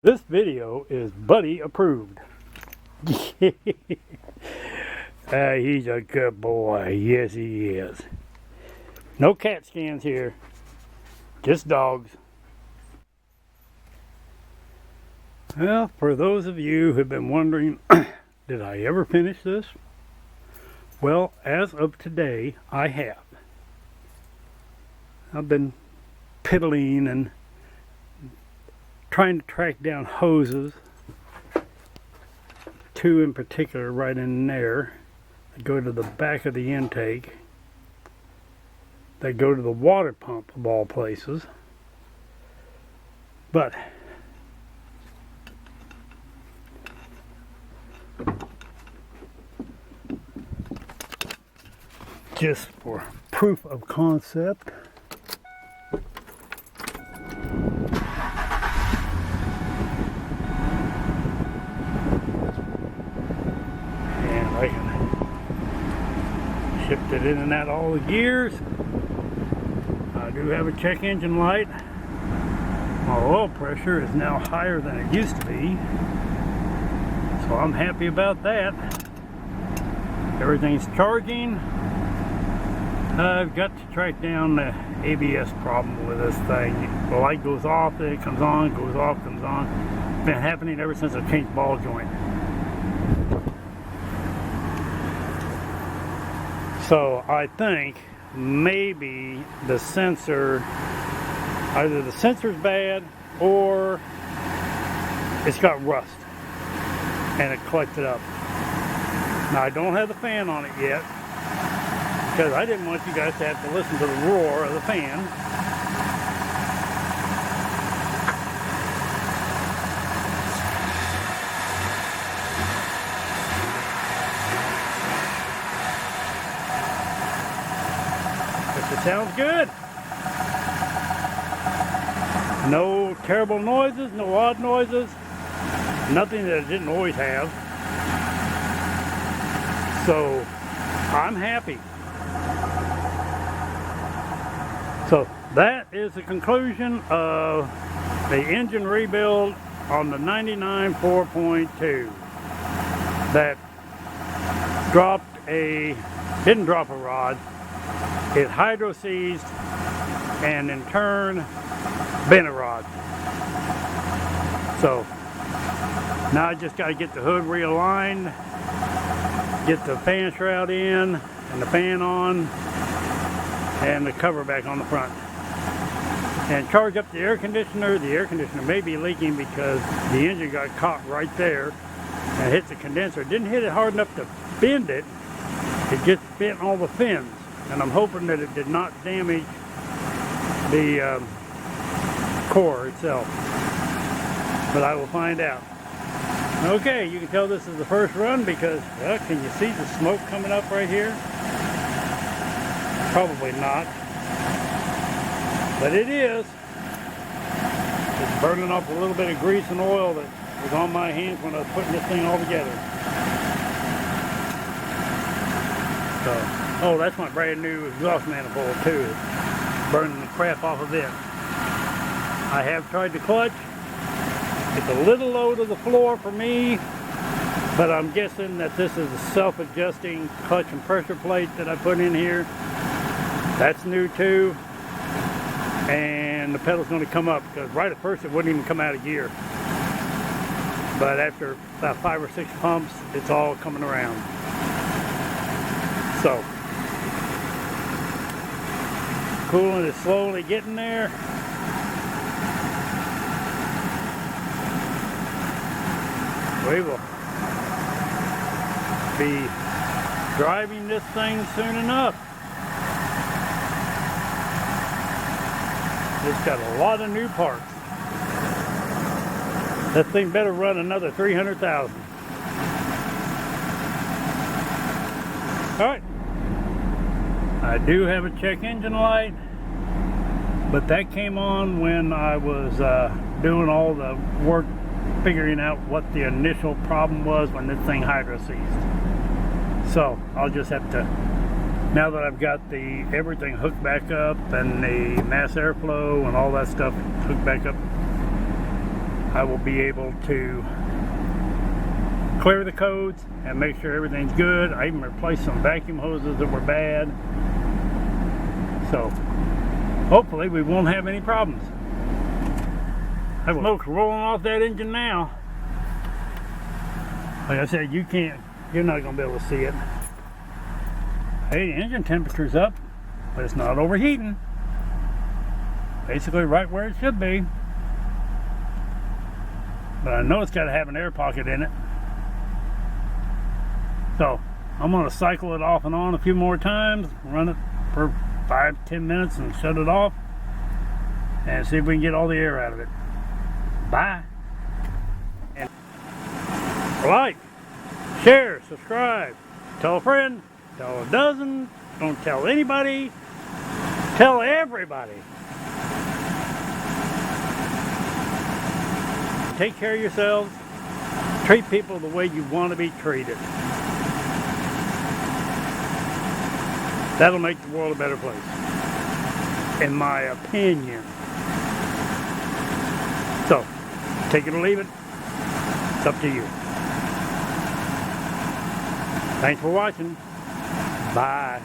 This video is Buddy approved. He's a good boy. Yes, he is. No cat scans here. Just dogs. Well, for those of you who've been wondering, did I ever finish this? Well, as of today, I have. I've been piddling and trying to track down hoses, two in particular right in there that go to the back of the intake, that go to the water pump of all places. But just for proof of concept, I can shift it in and out all the gears. I do have a check engine light. My oil pressure is now higher than it used to be, so I'm happy about that. Everything's charging. I've got to track down the ABS problem with this thing. The light goes off, then it comes on, goes off, comes on. It's been happening ever since I changed ball joint. So I think maybe the sensor, either the sensor's bad or it's got rust and it collected up. Now I don't have the fan on it yet because I didn't want you guys to have to listen to the roar of the fan. It sounds good. No terrible noises, no odd noises, nothing that it didn't always have. So I'm happy. So that is the conclusion of the engine rebuild on the 99 4.2 that didn't drop a rod. It hydro seized and in turn bent a rod. So now I just got to get the hood realigned, get the fan shroud in and the fan on and the cover back on the front, and charge up the air conditioner. The air conditioner may be leaking because the engine got caught right there and hit the condenser. It didn't hit it hard enough to bend it. It just bent all the fins. And I'm hoping that it did not damage the core itself. But I will find out. Okay, you can tell this is the first run because, well, can you see the smoke coming up right here? Probably not. But it is. It's burning off a little bit of grease and oil that was on my hands when I was putting this thing all together. So. Oh, that's my brand new exhaust manifold too. It's burning the crap off of it. I have tried the clutch. It's a little low to the floor for me, but I'm guessing that this is a self-adjusting clutch and pressure plate that I put in here. That's new too. And the pedal's going to come up because right at first it wouldn't even come out of gear. But after about 5 or 6 pumps, it's all coming around. So. Coolant is slowly getting there. We will be driving this thing soon enough. It's got a lot of new parts. That thing better run another 300,000. All right. I do have a check engine light, but that came on when I was doing all the work figuring out what the initial problem was when this thing hydro seized. So I'll just have to, now that I've got everything hooked back up and the mass airflow and all that stuff hooked back up, I will be able to clear the codes and make sure everything's good. I even replaced some vacuum hoses that were bad. So hopefully we won't have any problems. I have smoke rolling off that engine now. Like I said, you're not going to be able to see it. Hey, the engine temperature's up, but it's not overheating. Basically right where it should be. But I know it's got to have an air pocket in it. So I'm going to cycle it off and on a few more times, run it for 5-10 minutes and shut it off, and see if we can get all the air out of it. Bye. And like, share, subscribe, tell a friend, tell a dozen, don't tell anybody, tell everybody. Take care of yourselves, treat people the way you want to be treated. That'll make the world a better place, in my opinion. So, take it or leave it. It's up to you. Thanks for watching. Bye.